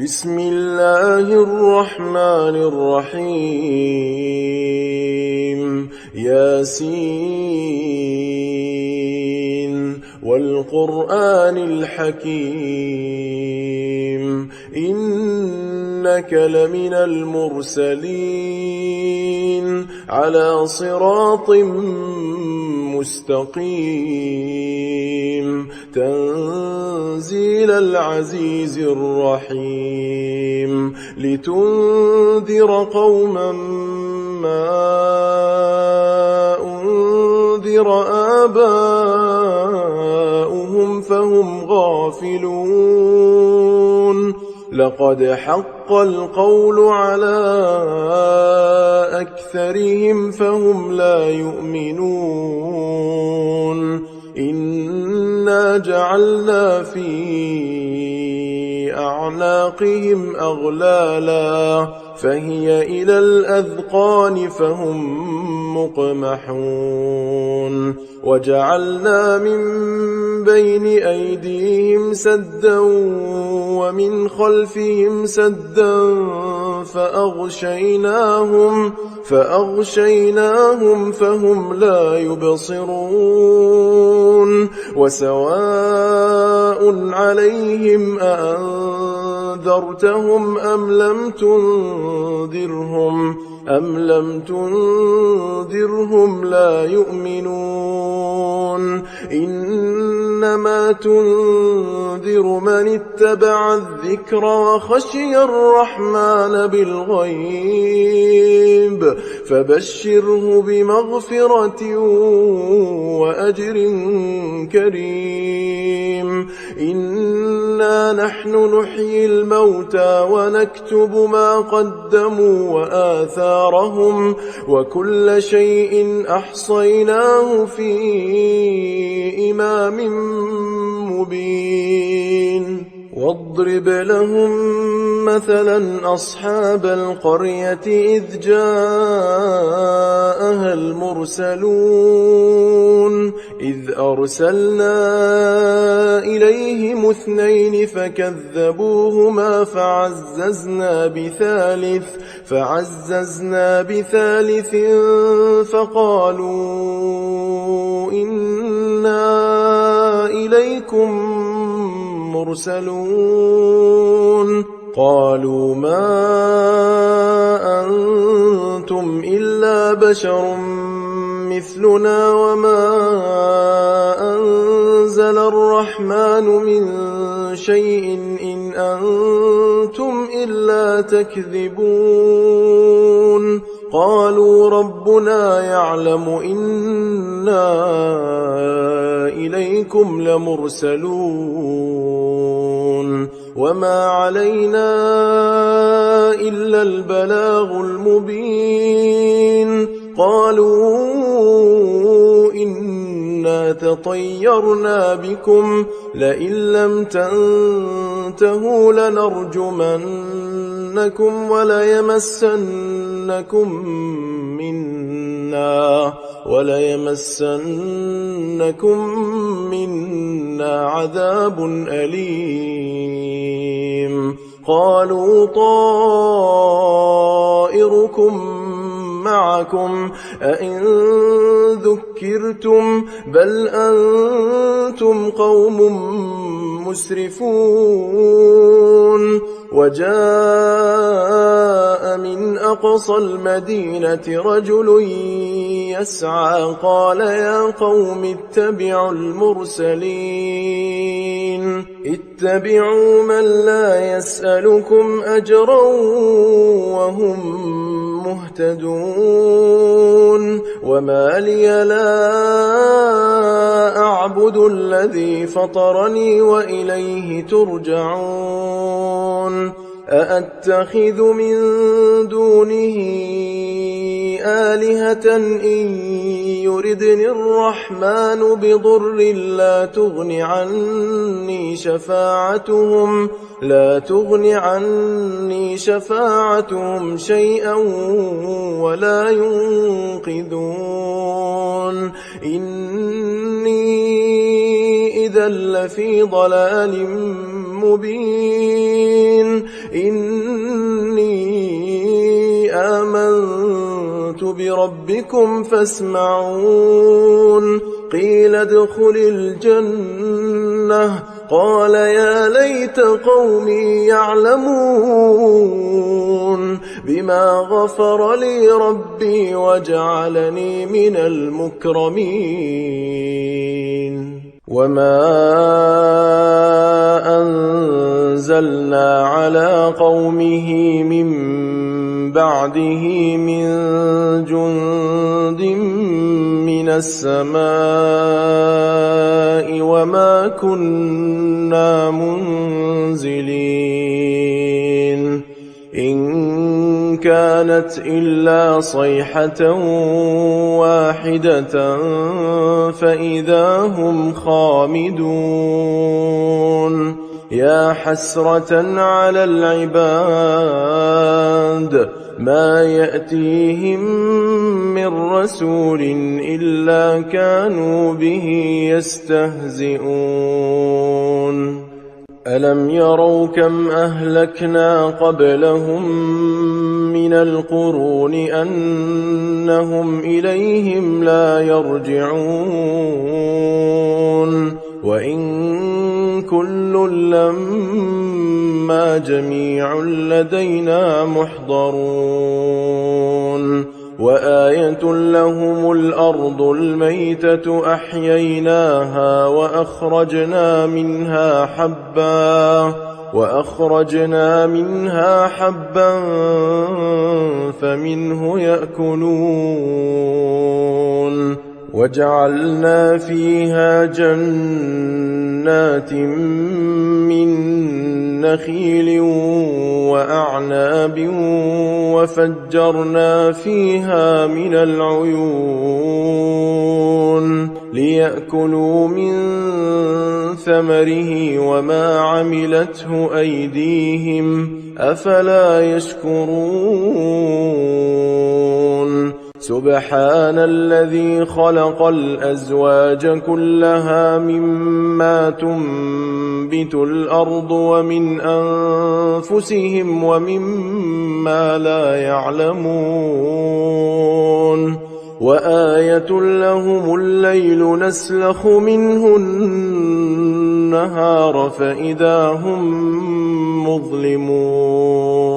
بسم الله الرحمن الرحيم ياسين والقرآن الحكيم إنك لمن المرسلين على صراط مستقيم تنزيل العزيز الرحيم لتنذر قوما ما أنذر آباؤهم فهم غافلون لقد حق القول على أكثرهم فهم لا يؤمنون إنا جعلنا في أعناقهم أغلالا فهي إلى الأذقان فهم مقمحون وجعلنا من بين أيديهم سدا ومن خلفهم سدا فأغشيناهم فهم لا يبصرون وسواء عليهم أأنذرتهم أم لم تنذرهم لا يؤمنون إنما تنذر من اتبع الذكر وخشي الرحمن بالغيب فبشره بمغفرة وأجر كريم إنا نحن نحيي الموتى ونكتب ما قدموا وآثارهم وكل شيء أحصيناه في إمام مبين واضرب لهم مثلا أصحاب القرية إذ جاءها المرسلون إذ أرسلنا إليهم 2 فكذبوهما فعززنا بثالث فقالوا إنا إليكم مرسلون قالوا ما أنتم إلا بشر مثلنا وما أنزل الرحمن من شيء إن أنتم إلا تكذبون قالوا ربنا يعلم إنا إليكم لمرسلون وما علينا إلا البلاغ المبين قالوا إنا تطيرنا بكم لئن لم تنتهوا لنرجمنكم وليمسنكم منا عذاب أليم قالوا طائركم معكم أئن ذكرتم بل أنتم قوم مسرفون وجاء من أقصى المدينة رجل يسعى قال يا قوم اتبعوا المرسلين اتبعوا من لا يسألكم أجرا وهم مهتدون وما لي لا أعبد الذي فطرني وإليه ترجعون أأتخذ من دونه آلهة إن يردني الرحمن بضر لا تغن عني شفاعتهم شيئا ولا ينقذون إني إذا لفي ضلال مبين إني آمنت بربكم فاسمعون قيل ادخل الجنة قال يا ليت قومي يعلمون بما غفر لي ربي وجعلني من المكرمين وما أنزلنا على قومه من بعده من جند من السماء وما كنا منزلين إن كانت إلا صيحة واحدة فإذا هم خامدون يا حسرة على العباد ما يأتيهم من رسول إلا كانوا به يستهزئون ألم يروا كم أهلكنا قبلهم من القرون أنهم إليهم لا يرجعون وإن كل لما جميع لدينا محضرون وآية لهم الأرض الميتة أحييناها وأخرجنا منها حبا فمنه يأكلون وجعلنا فيها جنات من نخيل وأعناب وفجرنا فيها من العيون ليأكلوا من ثمره وما عملته أيديهم أفلا يشكرون سبحان الذي خلق الأزواج كلها مما تنبت الأرض ومن أنفسهم ومما لا يعلمون وآية لهم الليل نسلخ منه النهار فإذا هم مظلمون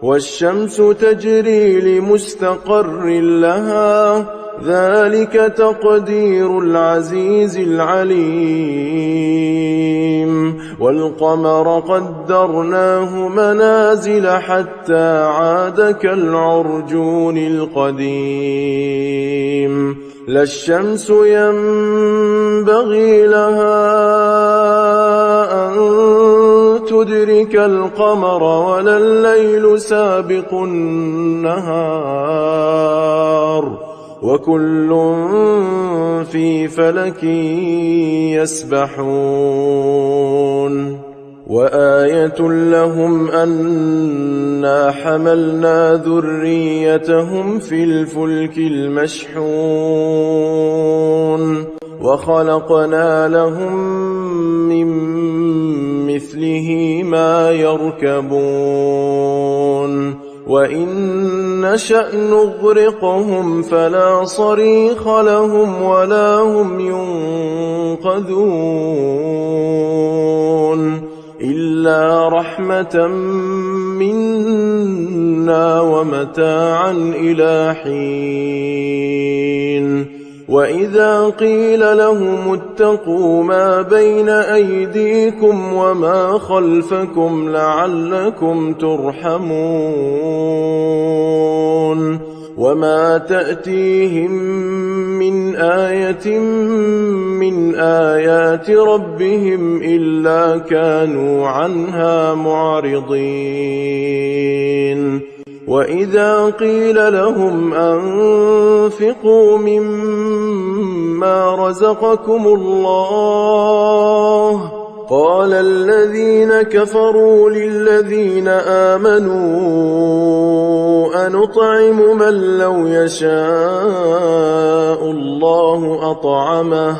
والشمس تجري لمستقر لها ذلك تقدير العزيز العليم والقمر قدرناه منازل حتى عاد كالعرجون القديم لا الشمس ينبغي لها أن تدرك القمر ولا الليل سابق النهار وكل في فلك يسبحون وآية لهم أنا حملنا ذريتهم في الفلك المشحون وخلقنا لهم من مثله ما يركبون وإن نشأ نغرقهم فلا صريخ لهم ولا هم ينقذون إلا رحمة منا ومتاعا إلى حين وإذا قيل لهم اتقوا ما بين أيديكم وما خلفكم لعلكم ترحمون وما تأتيهم من آية من آيات ربهم إلا كانوا عنها معرضين وإذا قيل لهم أنفقوا مما رزقكم الله قال الذين كفروا للذين آمنوا أنطعم من لو يشاء الله أطعمه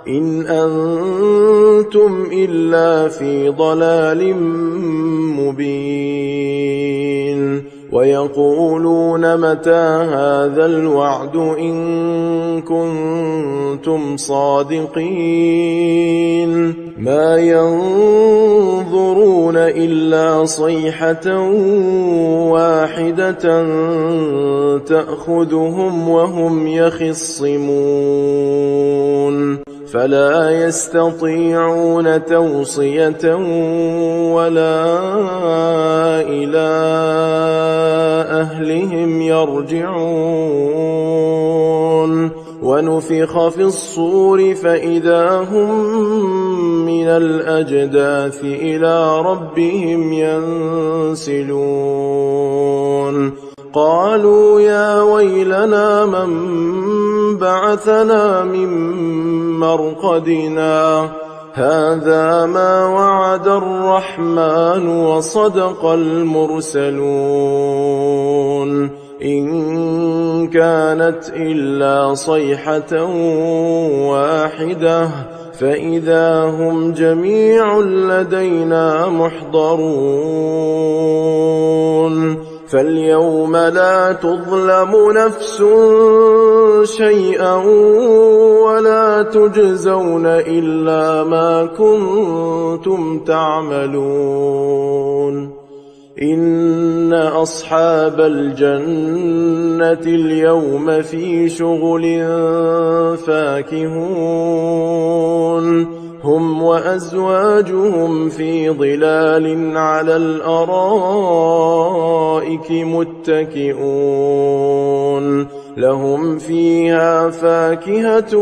إن أنتم إلا في ضلال مبين ويقولون متى هذا الوعد إن كنتم صادقين ما ينظرون إلا صيحة واحدة تأخذهم وهم يخصمون فلا يستطيعون توصية ولا إلى أهلهم يرجعون ونفخ في الصور فإذا هم من الأجداث إلى ربهم ينسلون قالوا يا ويلنا من بعثنا من مرقدنا هذا ما وعد الرحمن وصدق المرسلون إن كانت إلا صيحة واحدة فإذا هم جميع لدينا محضرون فاليوم لا تظلم نفس شيئا ولا تجزون إلا ما كنتم تعملون إن أصحاب الجنة اليوم في شغل فاكهون هم وأزواجهم في ظلال على الأرائك متكئون لهم فيها فاكهة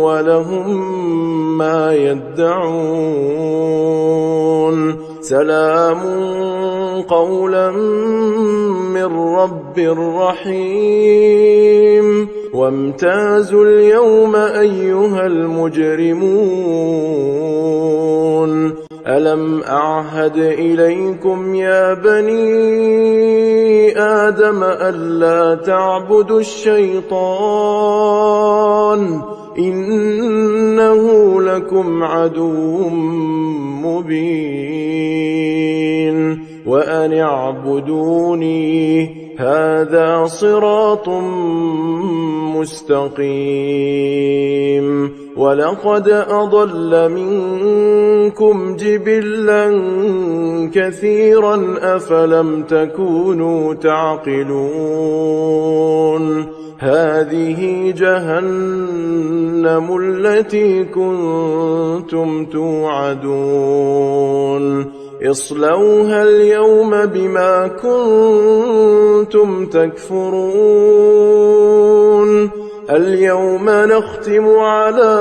ولهم ما يدعون سلام قولا من رب رحيم وامتازوا اليوم أيها المجرمون ألم أعهد إليكم يا بني آدم ألا تعبدوا الشيطان إنه لكم عدو مبين وأن اعبدوني هذا صراط مستقيم ولقد أضل منكم جبلا كثيرا أفلم تكونوا تعقلون هذه جهنم التي كنتم توعدون اصلوها اليوم بما كنتم تكفرون اليوم نختم على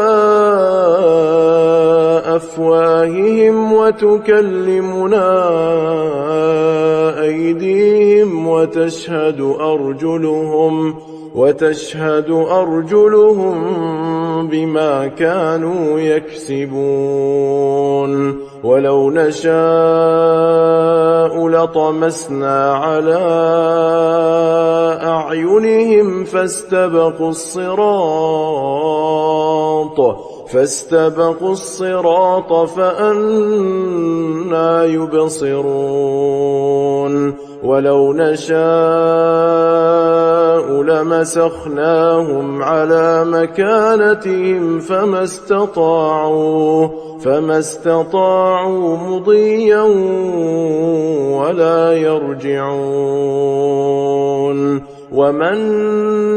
أفواههم وتكلمنا أيديهم وتشهد أرجلهم بما كانوا يكسبون ولو نشاء لطمسنا على أعينهم فاستبقوا الصراط فأنى يبصرون ولو نشاء لمسخناهم على مكانتهم فما استطاعوا مضيا ولا يرجعون ومن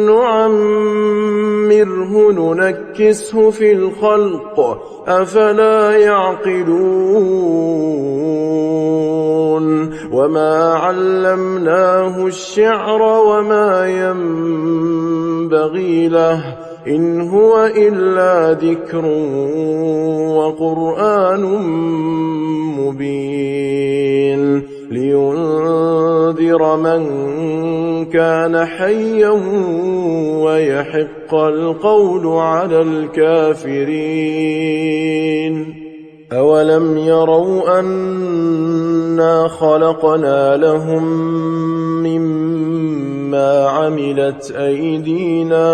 نعمره ننكسه في الخلق أفلا يعقلون وما علمناه الشعر وما ينبغي له إن هو إلا ذكر وقرآن مبين لينذر من كان حيا ويحق القول على الكافرين أولم يروا أنا خلقنا لهم مما بما عملت أيدينا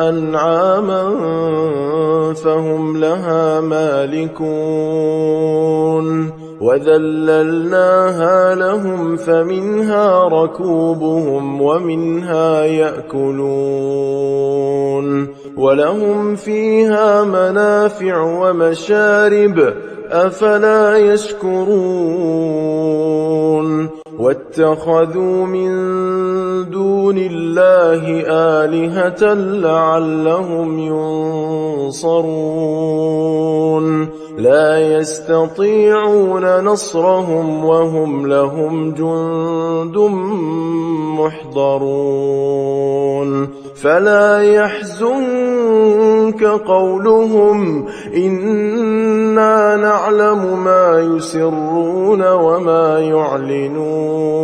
أنعاما فهم لها مالكون وذللناها لهم فمنها ركوبهم ومنها يأكلون ولهم فيها منافع ومشارب أفلا يشكرون واتخذوا من دون الله آلهة لعلهم ينصرون لا يستطيعون نصرهم وهم لهم جند محضرون فلا يحزنك قولهم إنا نعلم ما يسرون وما يعلنون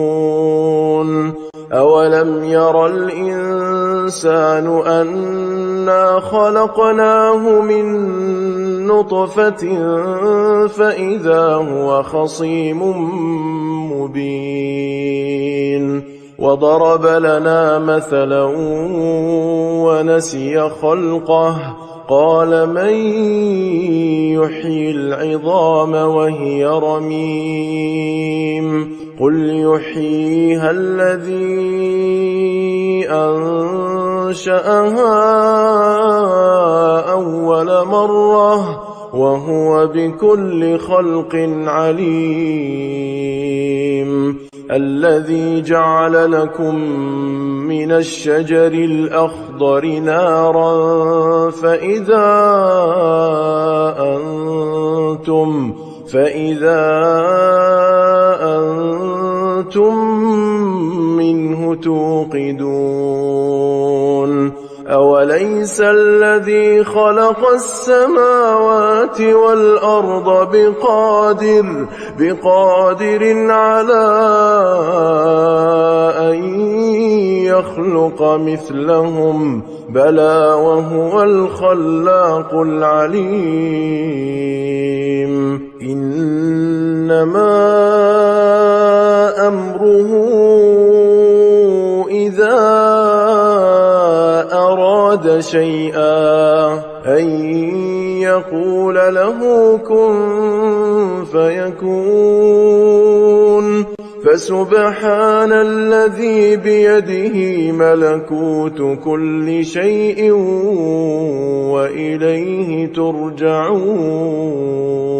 أولم ير الإنسان أنا خلقناه من نطفة فإذا هو خصيم مبين وضرب لنا مثلا ونسي خلقه قال من يحيي العظام وهي رميم قل يحييها الذي أنشأها أول مرة وهو بكل خلق عليم الذي جعل لكم من الشجر الأخضر نارا فإذا أنتم منه توقدون أوليس الذي خلق السماوات والأرض بقادر على أن يخلق مثلهم بلى وهو الخلاق العليم إنما أمره إذا أراد شيئا أن يقول له كن فيكون فسبحان الذي بيده ملكوت كل شيء وإليه ترجعون